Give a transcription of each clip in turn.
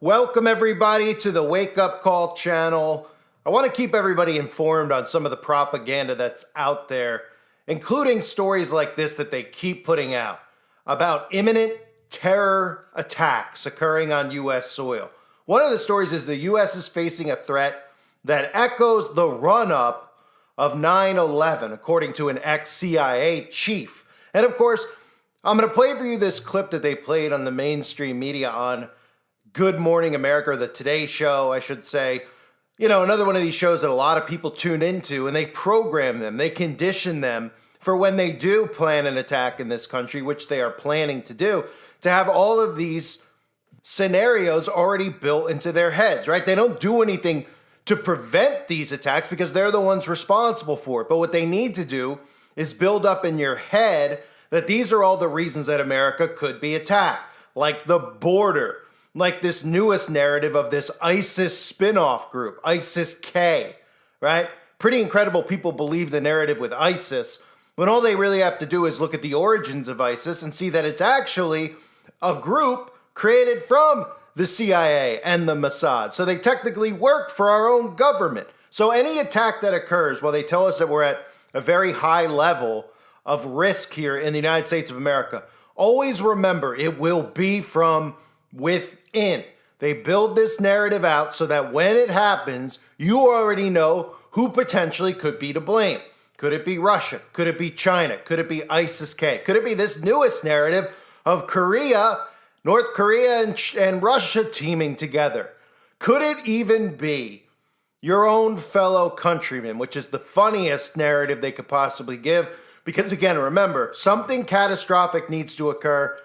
Welcome everybody to the Wake Up Call channel. I want to keep everybody informed on some of the propaganda that's out there, including stories like this that they keep putting out about imminent terror attacks occurring on U.S. soil. One of the stories is the U.S. is facing a threat that echoes the run-up of 9/11, according to an ex-CIA chief. And of course, I'm going to play for you this clip that they played on the mainstream media on Good Morning America, or the Today Show, I should say. You know, another one of these shows that a lot of people tune into, and they program them, they condition them for when they do plan an attack in this country, which they are planning to do, to have all of these scenarios already built into their heads, right? They don't do anything to prevent these attacks because they're the ones responsible for it. But what they need to do is build up in your head that these are all the reasons that America could be attacked, like the border, like this newest narrative of this ISIS spin-off group, ISIS-K, right? Pretty incredible people believe the narrative with ISIS, when all they really have to do is look at the origins of ISIS and see that it's actually a group created from the CIA and the Mossad. So they technically work for our own government. So any attack that occurs, while they tell us that we're at a very high level of risk here in the United States of America, always remember it will be from within. They build this narrative out so that when it happens, you already know who potentially could be to blame. Could it be Russia? Could it be China? Could it be ISIS-K? Could it be this newest narrative of Korea, North Korea and Russia teaming together? Could it even be your own fellow countrymen, which is the funniest narrative they could possibly give? Because again, remember, something catastrophic needs to occur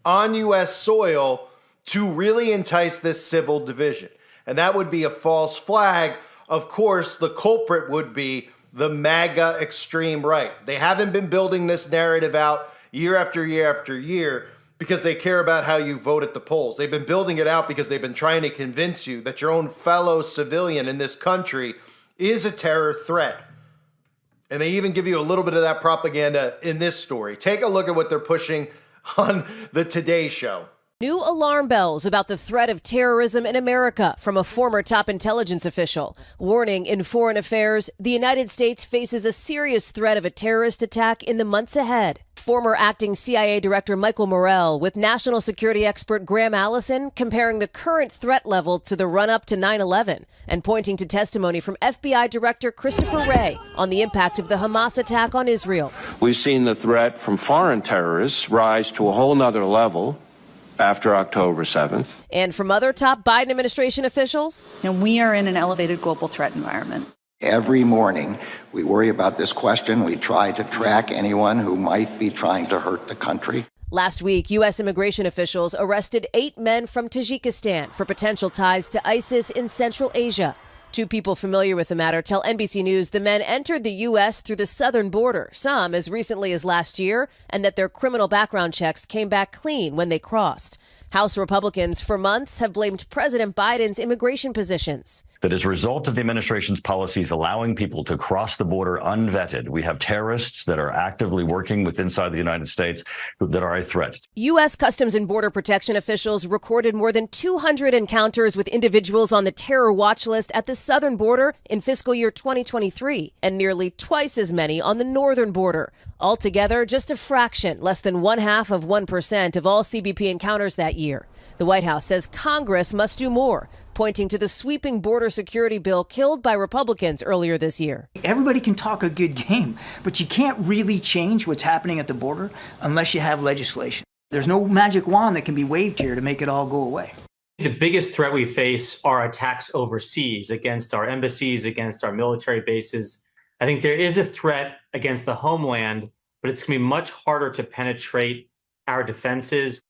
on U.S. soil to really entice this civil division. And that would be a false flag. Of course, the culprit would be the MAGA extreme right. They haven't been building this narrative out year after year after year because they care about how you vote at the polls. They've been building it out because they've been trying to convince you that your own fellow civilian in this country is a terror threat. And they even give you a little bit of that propaganda in this story. Take a look at what they're pushing on the Today Show. New alarm bells about the threat of terrorism in America from a former top intelligence official. Warning in foreign affairs, the United States faces a serious threat of a terrorist attack in the months ahead. Former acting CIA Director Michael Morrell with national security expert Graham Allison comparing the current threat level to the run-up to 9/11 and pointing to testimony from FBI Director Christopher Wray on the impact of the Hamas attack on Israel. We've seen the threat from foreign terrorists rise to a whole nother level after October 7th. And from other top Biden administration officials. And we are in an elevated global threat environment. Every morning, we worry about this question. We try to track anyone who might be trying to hurt the country. Last week, U.S. immigration officials arrested 8 men from Tajikistan for potential ties to ISIS in Central Asia. 2 people familiar with the matter tell NBC News the men entered the U.S. through the southern border, some as recently as last year, and that their criminal background checks came back clean when they crossed. House Republicans for months have blamed President Biden's immigration positions. That as a result of the administration's policies allowing people to cross the border unvetted, we have terrorists that are actively working with inside the United States that are a threat. U.S. Customs and Border Protection officials recorded more than 200 encounters with individuals on the terror watch list at the southern border in fiscal year 2023, and nearly twice as many on the northern border. Altogether, just a fraction, less than 0.5% of all CBP encounters that year. The White House says Congress must do more, pointing to the sweeping border security bill killed by Republicans earlier this year. Everybody can talk a good game, but you can't really change what's happening at the border unless you have legislation. There's no magic wand that can be waved here to make it all go away. The biggest threat we face are attacks overseas against our embassies, against our military bases. I think there is a threat against the homeland, but it's going to be much harder to penetrate our defenses.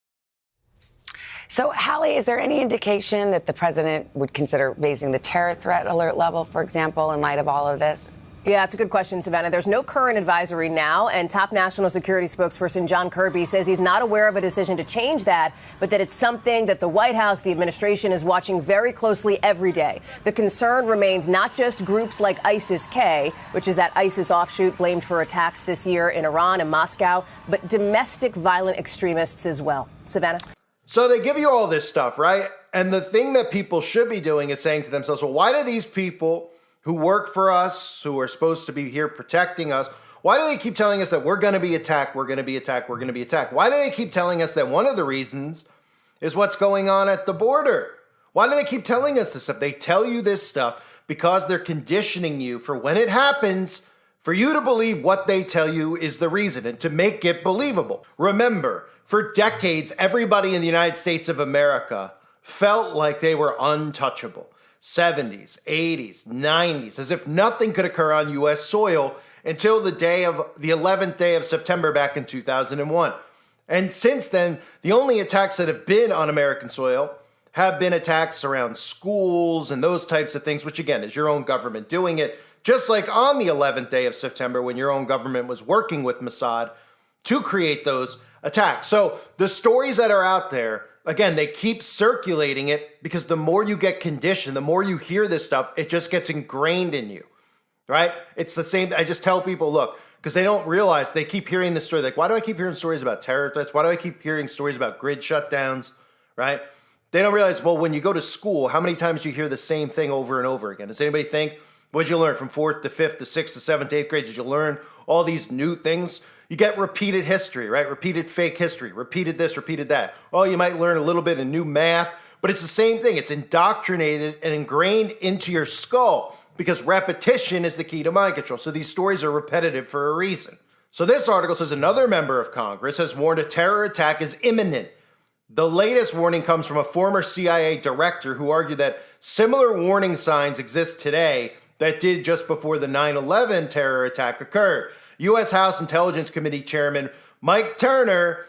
So, Hallie, is there any indication that the president would consider raising the terror threat alert level, for example, in light of all of this? Yeah, it's a good question, Savannah. There's no current advisory now, and top national security spokesperson John Kirby says he's not aware of a decision to change that, but that it's something that the White House, the administration, is watching very closely every day. The concern remains not just groups like ISIS-K, which is that ISIS offshoot blamed for attacks this year in Iran and Moscow, but domestic violent extremists as well. Savannah? So they give you all this stuff, right? And the thing that people should be doing is saying to themselves, well, why do these people who work for us, who are supposed to be here protecting us, why do they keep telling us that we're going to be attacked, we're going to be attacked, we're going to be attacked? Why do they keep telling us that one of the reasons is what's going on at the border? Why do they keep telling us this stuff? They tell you this stuff because they're conditioning you for when it happens, for you to believe what they tell you is the reason and to make it believable. Remember, for decades, everybody in the United States of America felt like they were untouchable. 70s, 80s, 90s, as if nothing could occur on U.S. soil until the 11th day of September back in 2001. And since then, the only attacks that have been on American soil have been attacks around schools and those types of things, which again is your own government doing it, just like on the 11th day of September when your own government was working with Mossad to create those attacks. So the stories that are out there, again, they keep circulating it because the more you get conditioned, the more you hear this stuff, it just gets ingrained in you, right? It's the same. I just tell people, look, because they don't realize, they keep hearing this story. Like, why do I keep hearing stories about terror threats? Why do I keep hearing stories about grid shutdowns, right? They don't realize, well, when you go to school, how many times do you hear the same thing over and over again? Does anybody think, what did you learn from 4th to 5th to 6th to 7th to 8th grade? Did you learn all these new things? You get repeated history, right? Repeated fake history, repeated this, repeated that. Oh, you might learn a little bit of new math, but it's the same thing. It's indoctrinated and ingrained into your skull because repetition is the key to mind control. So these stories are repetitive for a reason. So this article says another member of Congress has warned a terror attack is imminent. The latest warning comes from a former CIA director who argued that similar warning signs exist today that did just before the 9/11 terror attack occurred. U.S. House Intelligence Committee Chairman Mike Turner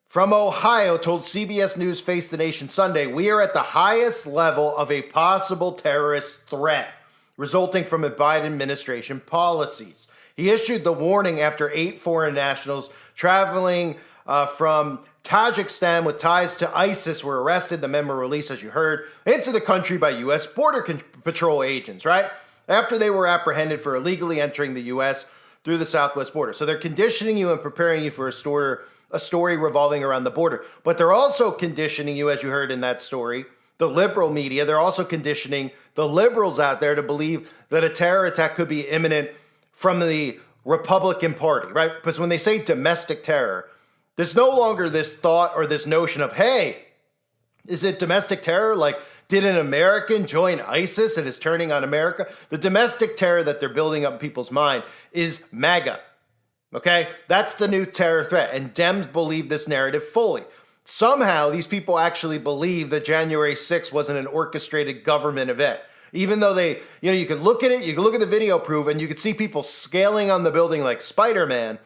from Ohio told CBS News Face the Nation Sunday, "We are at the highest level of a possible terrorist threat resulting from a Biden administration policies." He issued the warning after 8 foreign nationals traveling from Tajikistan with ties to ISIS were arrested. The men were released, as you heard, into the country by U.S. Border Patrol agents, right? After they were apprehended for illegally entering the U.S. through the southwest border. So they're conditioning you and preparing you for a story revolving around the border. But they're also conditioning you, as you heard in that story, the liberal media, they're also conditioning the liberals out there to believe that a terror attack could be imminent from the Republican Party, right? Because when they say domestic terror, there's no longer this thought or this notion of, hey, is it domestic terror? Like, did an American join ISIS and is turning on America? The domestic terror that they're building up in people's mind is MAGA, okay? That's the new terror threat, and Dems believe this narrative fully. Somehow, these people actually believe that January 6th wasn't an orchestrated government event. Even though they, you can look at it, you can look at the video proof, and you can see people scaling on the building like Spider-Man,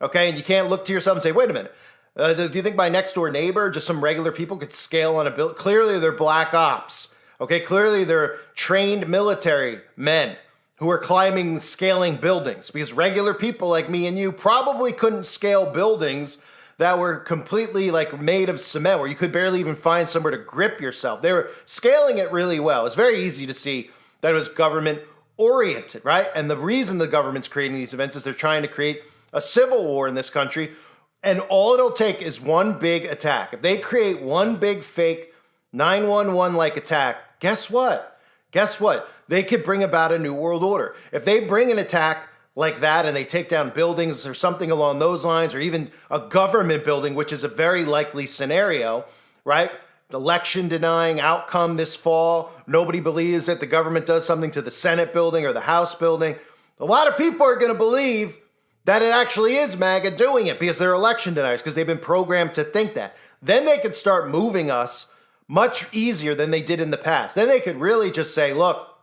okay? And you can't look to yourself and say, wait a minute, do you think my next door neighbor, just some regular people, could scale on a building? Clearly, they're black ops, okay? Clearly, they're trained military men who are climbing, scaling buildings, because regular people like me and you probably couldn't scale buildings that were completely like made of cement, where you could barely even find somewhere to grip yourself. They were scaling it really well. It's very easy to see that it was government oriented, right? And the reason the government's creating these events is they're trying to create a civil war in this country. And all it'll take is one big attack. If they create one big fake 9/11-like attack, guess what? Guess what? They could bring about a new world order. If they bring an attack like that and they take down buildings or something along those lines, or even a government building, which is a very likely scenario, right? Election denying outcome this fall. Nobody believes that the government does something to the Senate building or the House building. A lot of people are going to believe that it actually is MAGA doing it because they're election deniers, because they've been programmed to think that. Then they could start moving us much easier than they did in the past. Then they could really just say, look,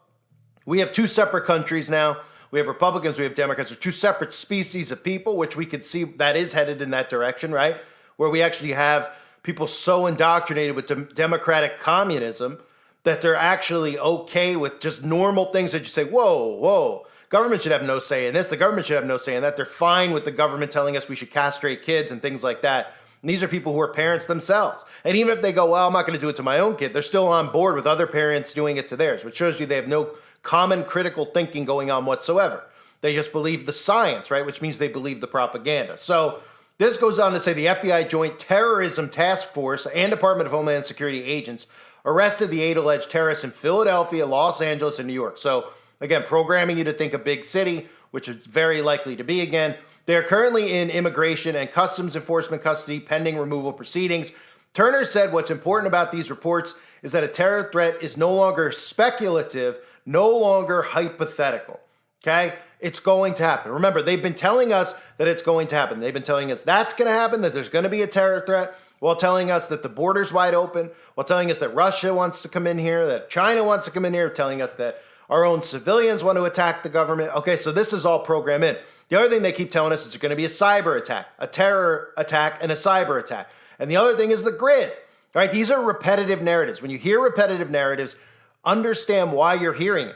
we have 2 separate countries now. We have Republicans, we have Democrats. They're 2 separate species of people, which we could see that is headed in that direction, right? Where we actually have people so indoctrinated with democratic communism that they're actually okay with just normal things that you say, whoa, government should have no say in this. The government should have no say in that. They're fine with the government telling us we should castrate kids and things like that. And these are people who are parents themselves. And even if they go, well, I'm not going to do it to my own kid, they're still on board with other parents doing it to theirs, which shows you they have no common critical thinking going on whatsoever. They just believe the science, right? Which means they believe the propaganda. So this goes on to say the FBI Joint Terrorism Task Force and Department of Homeland Security agents arrested the 8 alleged terrorists in Philadelphia, Los Angeles, and New York. So again, programming you to think a big city, which it's very likely to be again. They are currently in immigration and customs enforcement custody pending removal proceedings. Turner said what's important about these reports is that a terror threat is no longer speculative, no longer hypothetical. Okay? It's going to happen. Remember, they've been telling us that it's going to happen. They've been telling us that's going to happen, that there's going to be a terror threat, while telling us that the border's wide open, while telling us that Russia wants to come in here, that China wants to come in here, telling us that our own civilians want to attack the government. Okay, so this is all programmed in. The other thing they keep telling us is there's going to be a cyber attack, a terror attack, and a cyber attack. And the other thing is the grid. All right, these are repetitive narratives. When you hear repetitive narratives, understand why you're hearing it.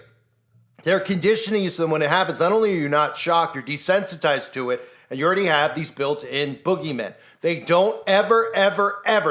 They're conditioning you so that when it happens, not only are you not shocked, you're desensitized to it, and you already have these built-in boogeymen. They don't ever,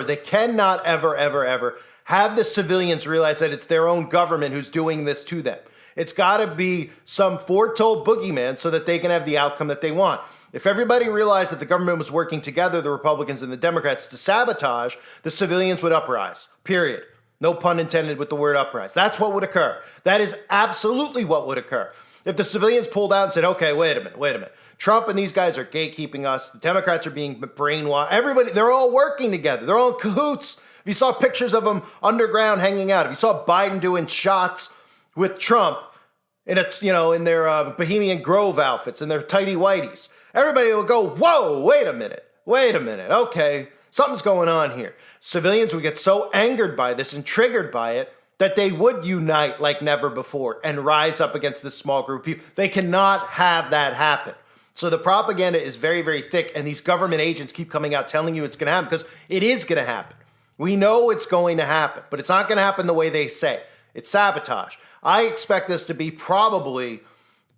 they cannot ever have the civilians realize that it's their own government who's doing this to them. It's got to be some foretold boogeyman so that they can have the outcome that they want. If everybody realized that the government was working together, the Republicans and the Democrats, to sabotage, the civilians would uprise, period. No pun intended with the word uprise. That's what would occur. That is absolutely what would occur. If the civilians pulled out and said, okay, wait a minute. Trump and these guys are gatekeeping us. The Democrats are being brainwashed. Everybody, they're all working together. They're all in cahoots. If you saw pictures of them underground hanging out, if you saw Biden doing shots with Trump in their Bohemian Grove outfits and their tighty whities, everybody will go, whoa, wait a minute. Okay, something's going on here. Civilians would get so angered by this and triggered by it that they would unite like never before and rise up against this small group of people. They cannot have that happen. So the propaganda is very, very thick, and these government agents keep coming out telling you it's going to happen because it is going to happen. We know it's going to happen, but it's not going to happen the way they say. It's sabotage. I expect this to be probably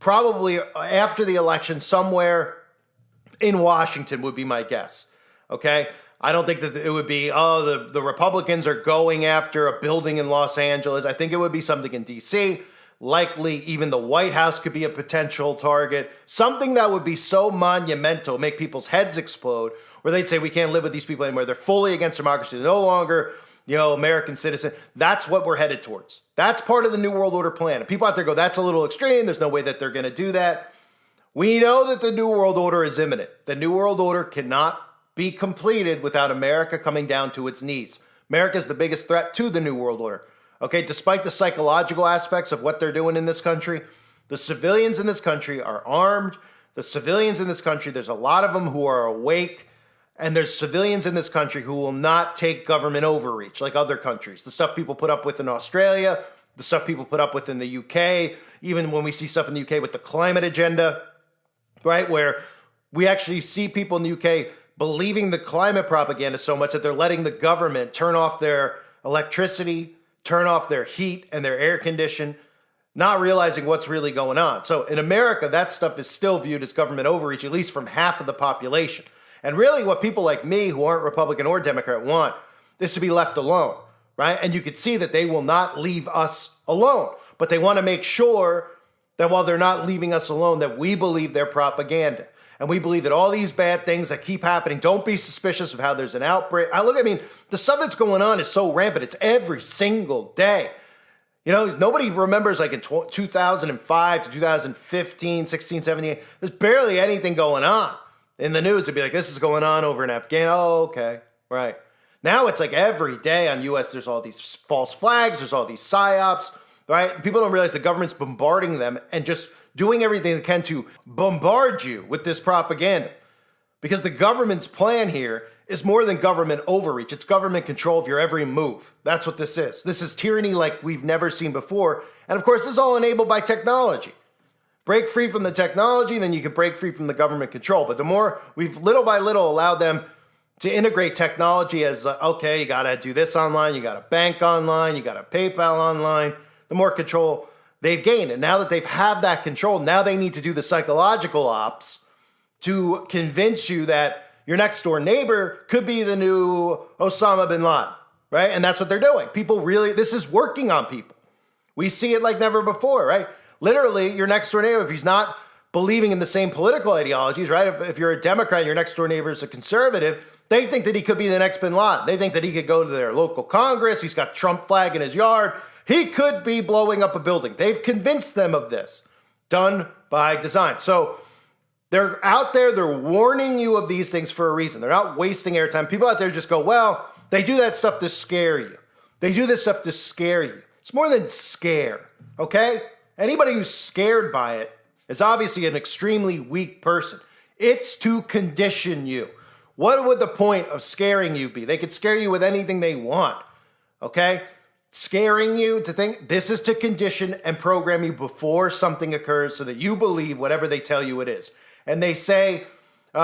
after the election, somewhere in Washington would be my guess. Okay? I don't think that it would be, the Republicans are going after a building in Los Angeles. I think it would be something in D.C. Likely even the White House could be a potential target. Something that would be so monumental, make people's heads explode, where they'd say we can't live with these people anymore. They're fully against democracy. They're no longer, American citizen. That's what we're headed towards. That's part of the New World Order plan. And people out there go, that's a little extreme. There's no way that they're going to do that. We know that the New World Order is imminent. The New World Order cannot be completed without America coming down to its knees. America is the biggest threat to the New World Order. Okay, despite the psychological aspects of what they're doing in this country, the civilians in this country are armed. The civilians in this country, there's a lot of them who are awake. And there's civilians in this country who will not take government overreach like other countries. The stuff people put up with in Australia, the stuff people put up with in the UK, even when we see stuff in the UK with the climate agenda, right, where we actually see people in the UK believing the climate propaganda so much that they're letting the government turn off their electricity, turn off their heat and their air condition, not realizing what's really going on. So in America, that stuff is still viewed as government overreach, at least from half of the population. And really what people like me who aren't Republican or Democrat want is to be left alone, right? And you could see that they will not leave us alone, but they want to make sure that while they're not leaving us alone, that we believe their propaganda. And we believe that all these bad things that keep happening, don't be suspicious of how there's an outbreak. The stuff that's going on is so rampant. It's every single day. Nobody remembers like in 2005 to 2015, 16, 17, there's barely anything going on in the news. It'd be like, this is going on over in Afghanistan. Oh, okay, right. Now it's like every day on U.S. there's all these false flags. There's all these psyops, right? People don't realize the government's bombarding them and just doing everything they can to bombard you with this propaganda. Because the government's plan here is more than government overreach. It's government control of your every move. That's what this is. This is tyranny like we've never seen before. And of course, this is all enabled by technology. Break free from the technology, then you can break free from the government control. But the more we've little by little allowed them to integrate technology as, okay, you got to do this online, you got to bank online, you got to PayPal online, the more control they've gained. And now that they've had that control, now they need to do the psychological ops to convince you that your next door neighbor could be the new Osama bin Laden, right? And that's what they're doing. People really, this is working on people. We see it like never before, right? Literally, your next door neighbor, if he's not believing in the same political ideologies, right? If you're a Democrat and your next door neighbor is a conservative, They think that he could be the next bin Laden. They think that he could go to their local Congress. He's got Trump flag in his yard. He could be blowing up a building. They've convinced them of this. Done by design. So they're out there. They're warning you of these things for a reason. They're not wasting airtime. People out there just go, well, they do that stuff to scare you. They do this stuff to scare you. It's more than scare, okay? Anybody who's scared by it is obviously an extremely weak person. It's to condition you. What would the point of scaring you be? They could scare you with anything they want, okay? Scaring you to think this is to condition and program you before something occurs so that you believe whatever they tell you it is. And they say,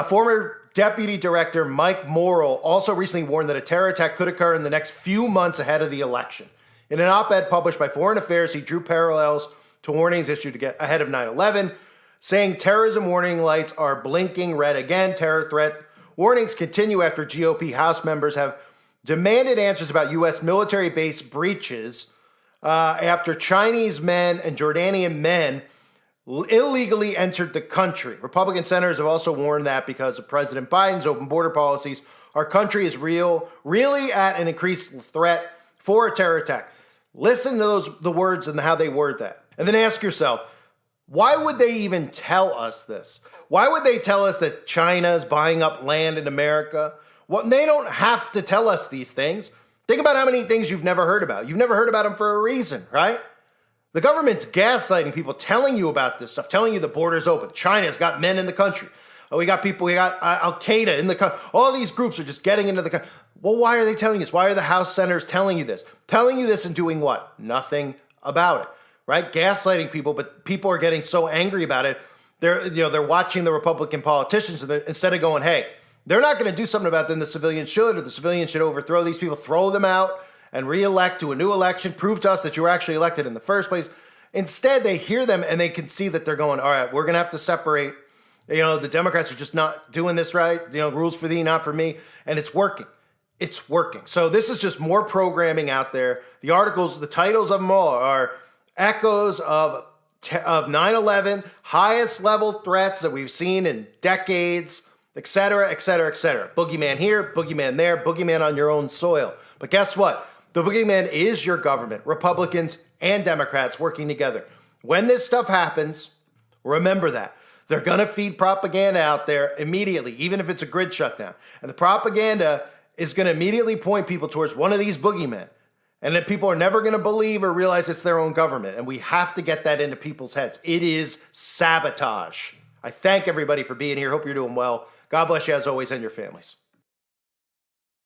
former Deputy Director Mike Morrill also recently warned that a terror attack could occur in the next few months ahead of the election. In an op-ed published by Foreign Affairs, he drew parallels to warnings issued to get ahead of 9/11, saying terrorism warning lights are blinking red again. Terror threat warnings continue after GOP House members have demanded answers about U.S. military base breaches after Chinese men and Jordanian men illegally entered the country. Republican senators have also warned that because of President Biden's open border policies, our country is really at an increased threat for a terror attack. Listen to the words and how they word that. And then ask yourself, why would they even tell us this? Why would they tell us that China is buying up land in America? Well, they don't have to tell us these things. Think about how many things you've never heard about. You've never heard about them for a reason, right? The government's gaslighting people, telling you about this stuff, telling you the border's open. China's got men in the country. Oh, we got Al-Qaeda in the country. All these groups are just getting into the country. Well, why are they telling you this? Why are the House senators telling you this? Telling you this and doing what? Nothing about it, right? Gaslighting people, but people are getting so angry about it. They're watching the Republican politicians, and instead of going, hey, they're not going to do something about it, then the civilians should, or the civilians should overthrow these people, throw them out, and re-elect to a new election, prove to us that you were actually elected in the first place. Instead, they hear them and they can see that they're going, all right, we're going to have to separate. The Democrats are just not doing this right. Rules for thee, not for me. And it's working. It's working. So this is just more programming out there. The articles, the titles of them all are echoes of 9/11, highest level threats that we've seen in decades, et cetera, et cetera, et cetera. Boogeyman here, boogeyman there, boogeyman on your own soil. But guess what? The boogeyman is your government, Republicans and Democrats working together. When this stuff happens, remember that. They're going to feed propaganda out there immediately, even if it's a grid shutdown. And the propaganda is going to immediately point people towards one of these boogeymen. And then people are never going to believe or realize it's their own government. And we have to get that into people's heads. It is sabotage. I thank everybody for being here. Hope you're doing well. God bless you as always and your families.